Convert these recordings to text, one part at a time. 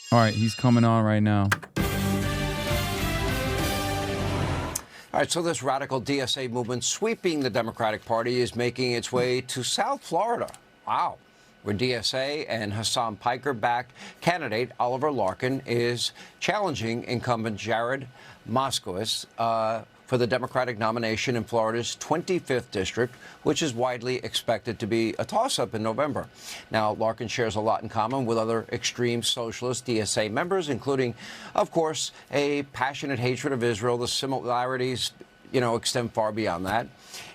All right, he's coming on right now. All right, so this radical DSA movement sweeping the Democratic Party is making its way to South Florida. Wow. Where DSA and Hasan Piker-backed candidate Oliver Larkin is challenging incumbent Jared Moskowitz for the Democratic nomination in Florida's 25th district, which is widely expected to be a toss-up in November. Now, Larkin shares a lot in common with other extreme socialist DSA members, including, of course, a passionate hatred of Israel. The similarities, extend far beyond that.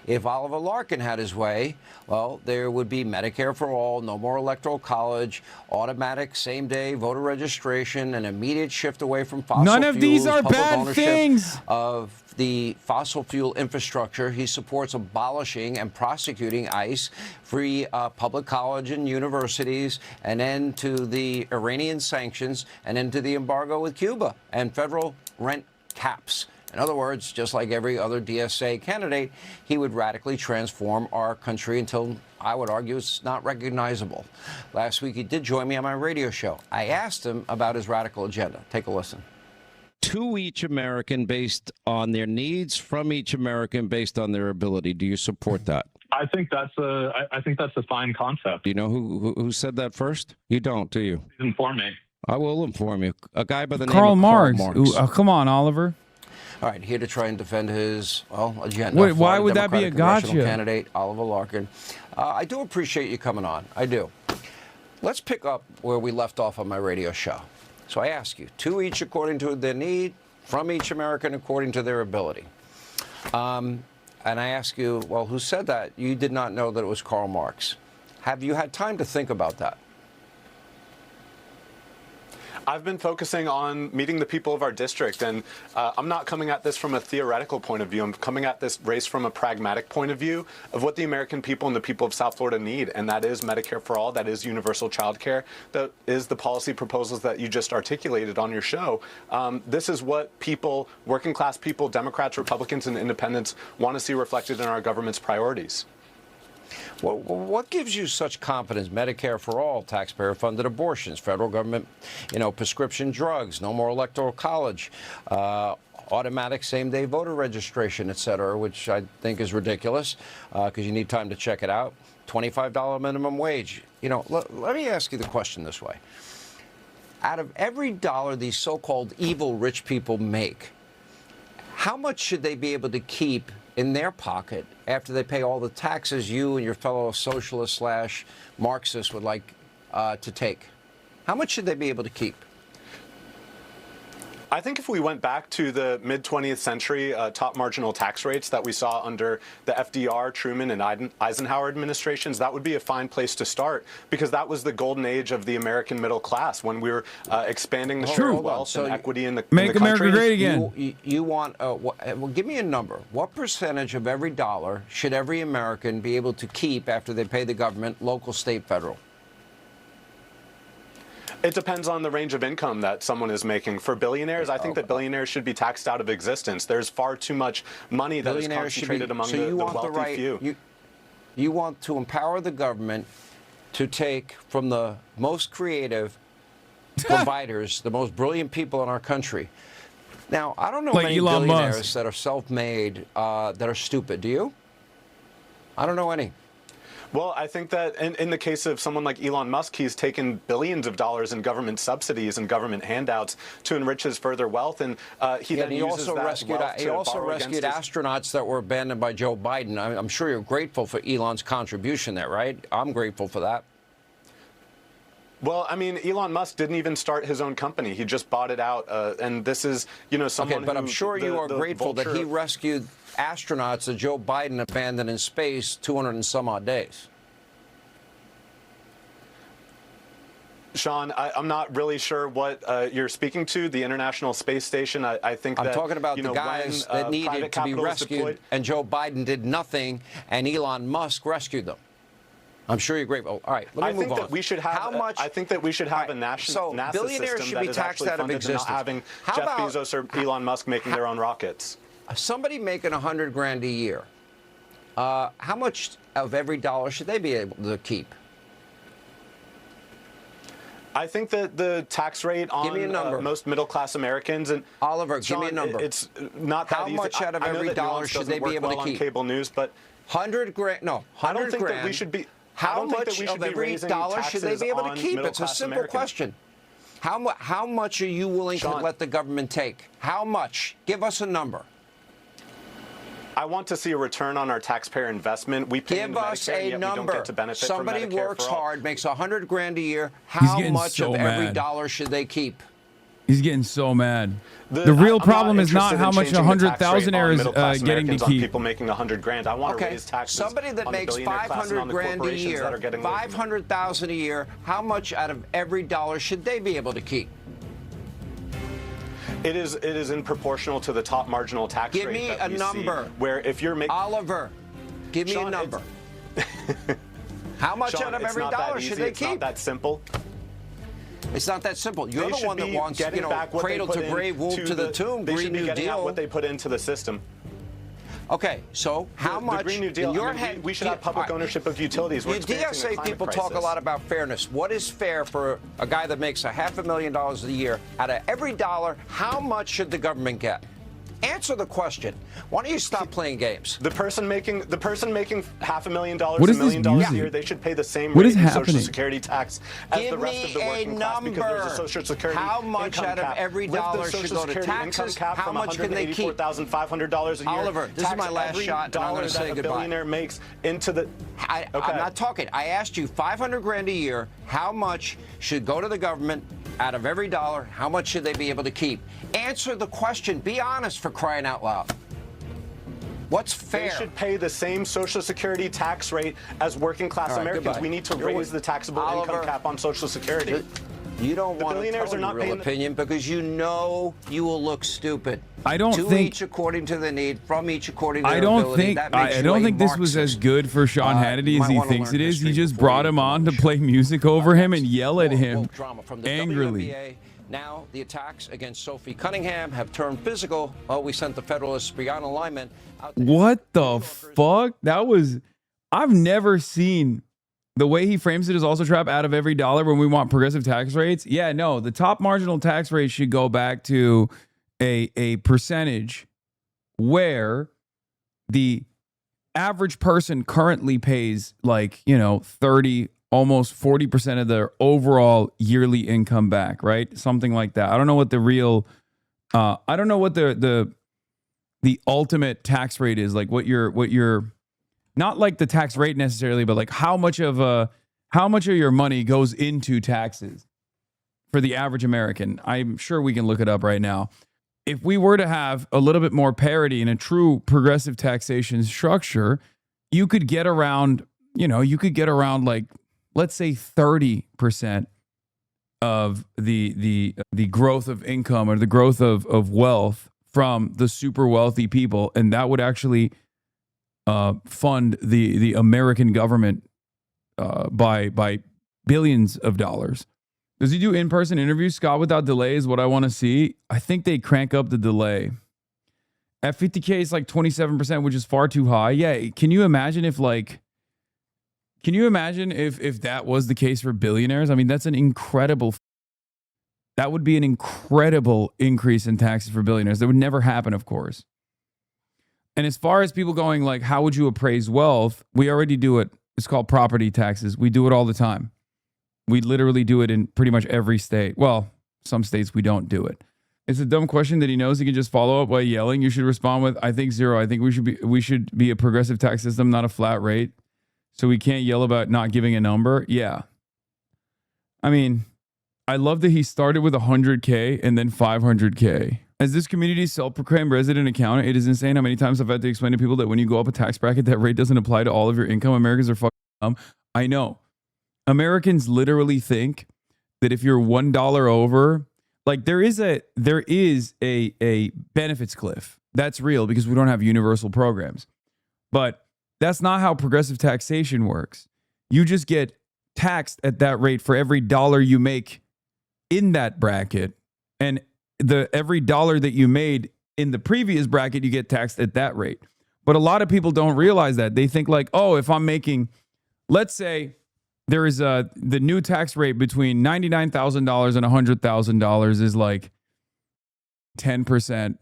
If Oliver Larkin had his way, well, there would be Medicare for all, no more electoral college, automatic same-day voter registration, an immediate shift away from fossil fuels. None of these are public bad ownership things. Of the fossil fuel infrastructure. He supports abolishing and prosecuting ICE, free public college and universities, an end to the Iranian sanctions, an end to the embargo with Cuba, and federal rent caps. In other words, just like every other DSA candidate, he would radically transform our country until, I would argue, it's not recognizable. Last week, he did join me on my radio show. I asked him about his radical agenda. Take a listen. To each American based on their needs, from each American based on their ability. Do you support that? I think that's a fine concept. Do you know who said that first? You don't, do you? Inform me. I will inform you. A guy by the name Karl of Marx. Karl Marx. Ooh, come on, Oliver. All right, here to try and defend his, agenda. Wait, why would that be a Congressional gotcha? Candidate Oliver Larkin. I do appreciate you coming on. I do. Let's pick up where we left off on my radio show. So I ask you, to each according to their need, from each American according to their ability. And I ask you, well, who said that? You did not know that it was Karl Marx. Have you had time to think about that? I've been focusing on meeting the people of our district, and I'm not coming at this from a theoretical point of view. I'm coming at this race from a pragmatic point of view of what the American people and the people of South Florida need, and that is Medicare for all, that is universal child care, that is the policy proposals that you just articulated on your show. This is what people, working class people, Democrats, Republicans, and independents want to see reflected in our government's priorities. Well, what gives you such confidence? Medicare for all, taxpayer-funded abortions, federal government, prescription drugs, no more electoral college, automatic same-day voter registration, et cetera, which I think is ridiculous because you need time to check it out. $25 minimum wage. Let me ask you the question this way. Out of every dollar these so-called evil rich people make, how much should they be able to keep in their pocket after they pay all the taxes you and your fellow socialist/Marxists would like to take? How much should they be able to keep? I think if we went back to the mid-20th century top marginal tax rates that we saw under the FDR, Truman, and Eisenhower administrations, that would be a fine place to start, because that was the golden age of the American middle class when we were expanding the share of wealth and equity in the country. Make America great again. You want, well, give me a number. What percentage of every dollar should every American be able to keep after they pay the government, local, state, federal? It depends on the range of income that someone is making. For billionaires, I think that billionaires should be taxed out of existence. There's far too much money that is concentrated among the wealthy few. You want to empower the government to take from the most creative providers, the most brilliant people in our country. Now, I don't know like many Elon billionaires Musk. that are self-made that are stupid. Do you? I don't know any. Well, I think that in the case of someone like Elon Musk, he's taken billions of dollars in government subsidies and government handouts to enrich his further wealth, and he also rescued astronauts that were abandoned by Joe Biden. I'm sure you're grateful for Elon's contribution there, right? I'm grateful for that. Well, I mean, Elon Musk didn't even start his own company. He just bought it out, and this is, someone. Okay, but I'm sure you are grateful that he rescued astronauts that Joe Biden abandoned in space 200 and some odd days. Sean, I'm not really sure what you're speaking to. The International Space Station, I think I'm talking about the guys that needed to be rescued, and Joe Biden did nothing, and Elon Musk rescued them. I'm sure you're grateful. All right, let me move on. I think that we should have. I think that we should have a national NASA billionaires system should that be is taxed actually out of funded and existence. not having How Jeff about Bezos or Elon Musk making their own rockets. Somebody making $100 grand a year, how much of every dollar should they be able to keep? I think that the tax rate on most middle-class Americans and Oliver, Sean, give me a number. It's not that easy. How much out of every dollar should they be able to keep? On cable news, but 100 grand. No, 100 I don't think grand. that we should be. How much of every dollar should they be able to keep? It's a simple question. How much are you willing to let the government take? How much? Give us a number. I want to see a return on our taxpayer investment. We pay Give us a number. Somebody works hard, makes 100 grand a year. How much of every dollar should they keep? He's getting so mad. The real problem is not how much 100,000 is getting to keep. People making 100 grand. I want to raise taxes. Somebody that makes 500 grand a year, 500,000 a year. How much out of every dollar should they be able to keep? It is in proportional to the top marginal tax rate. Give me a number. Where if you're making Oliver, give me a number. How much out of every dollar should they keep? It's not that simple. It's not that simple. You're the one that wants, cradle to grave, womb to the tomb, Green New Deal. What they put into the system. Okay, so how much the Green New Deal, in your head? We should have public ownership of utilities. The DSA people talk a lot about fairness. What is fair for a guy that makes $500,000 a year? Out of every dollar, how much should the government get? Answer the question. Why don't you stop playing games? The person making $500,000, $1 What is million this a year, they should pay the same What rate is in happening? Social Security tax as the rest of the working class because there's a Social Security How much income out of cap. every Lift the dollar should Social go to Security taxes? income cap How from much can they keep? $184,500 a year. Oliver, this is my last shot, and I'm going to say that a goodbye. billionaire makes into the. I'm not talking. I asked you 500 grand a year. How much should go to the government out of every dollar? How much should they be able to keep? Answer the question. Be honest, for crying out loud. What's fair? They should pay the same Social Security tax rate as working class Americans. Goodbye. We need to raise the taxable income cap on Social Security. You don't want to tell your real opinion because you know you will look stupid. I don't to think. each according to the need, from each according to their I don't ability. think. That makes I you don't a think this was Marxist. as good for Sean Hannity as he thinks it is. He just brought him on to play music over him and yell at him angrily. WNBA. Now the attacks against Sophie Cunningham have turned physical. Oh, we sent the Federalists beyond alignment. What the fuck? That was. I've never seen the way he frames it is also trap out of every dollar when we want progressive tax rates. Yeah, no, the top marginal tax rate should go back to a percentage where the average person currently pays 30, almost 40% of their overall yearly income back, right? Something like that. I don't know what the real I don't know what the ultimate tax rate is, like what your not like the tax rate necessarily, but like how much of your money goes into taxes for the average American. I'm sure we can look it up right now. If we were to have a little bit more parity in a true progressive taxation structure, you could get around, like, let's say 30% of the growth of income or the growth of wealth from the super wealthy people, and that would actually fund the American government by billions of dollars. Does he do in-person interviews? Scott, without delay is what I want to see. I think they crank up the delay. At 50K, it's like 27%, which is far too high. Yeah, can you imagine if that was the case for billionaires? I mean, that would be an incredible increase in taxes for billionaires. That would never happen, of course. And as far as people going like, how would you appraise wealth? We already do it. It's called property taxes. We do it all the time. We literally do it in pretty much every state. Well, some states we don't do it. It's a dumb question that he knows he can just follow up by yelling. You should respond with, I think 0. I think we should be a progressive tax system, not a flat rate. So we can't yell about not giving a number. Yeah. I mean, I love that he started with 100K and then 500K. As this community's self-proclaimed resident accountant, it is insane how many times I've had to explain to people that when you go up a tax bracket, that rate doesn't apply to all of your income. Americans are fucking dumb. I know. Americans literally think that if you're $1 over, like there is a benefits cliff. That's real because we don't have universal programs. But that's not how progressive taxation works. You just get taxed at that rate for every dollar you make in that bracket, and every dollar that you made in the previous bracket, you get taxed at that rate. But a lot of people don't realize that. They think like, oh, if I'm making, let's say there is the new tax rate between $99,000 and $100,000 is like 10%.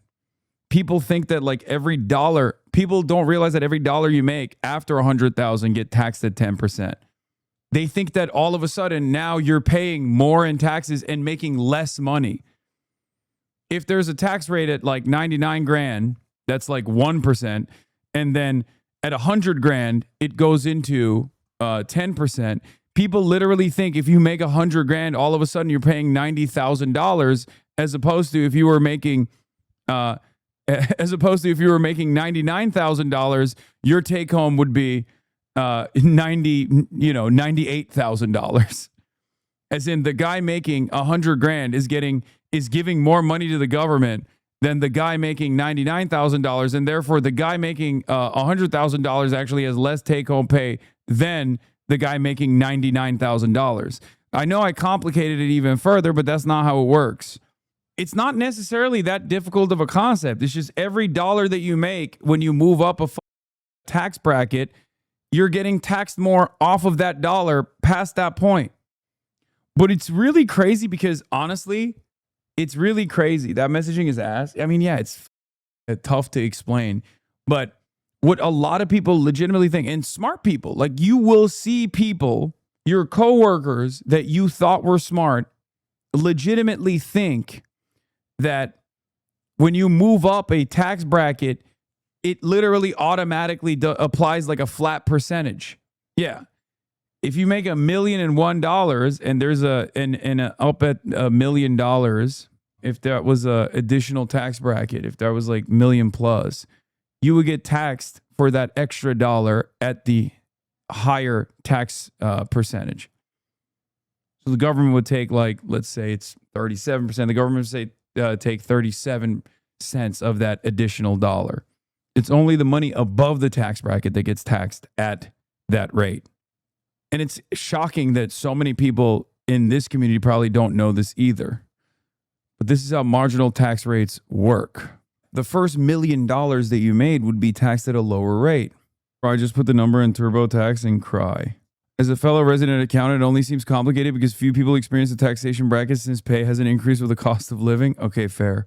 People think that like every dollar, people don't realize that every dollar you make after 100,000 get taxed at 10%. They think that all of a sudden now you're paying more in taxes and making less money. If there's a tax rate at like 99 grand, that's like 1%. And then at 100 grand, it goes into 10%. People literally think if you make 100 grand, all of a sudden you're paying $90,000, as opposed to if you were making $99,000, your take home would be $98,000. As in, the guy making 100 grand is giving more money to the government than the guy making $99,000, and therefore the guy making $100,000 actually has less take home pay than the guy making $99,000. I know I complicated it even further, but that's not how it works. It's not necessarily that difficult of a concept. It's just every dollar that you make when you move up a tax bracket, you're getting taxed more off of that dollar past that point. But it's really crazy because honestly, it's really crazy. That messaging is ass. I mean, yeah, it's tough to explain. But what a lot of people legitimately think, and smart people, like you will see people, your coworkers that you thought were smart, legitimately think that when you move up a tax bracket, it literally automatically applies like a flat percentage. Yeah. If you make $1,001 and there's up at $1 million, if that was a additional tax bracket, if that was like million plus, you would get taxed for that extra dollar at the higher tax percentage. So the government would take like, let's say it's 37%. The government would say take 37 cents of that additional dollar. It's only the money above the tax bracket that gets taxed at that rate. And it's shocking that so many people in this community probably don't know this either. But this is how marginal tax rates work. The first $1 million that you made would be taxed at a lower rate. Or I just put the number in TurboTax and cry. As a fellow resident accountant, it only seems complicated because few people experience the taxation bracket since pay hasn't increased with the cost of living. Okay, fair.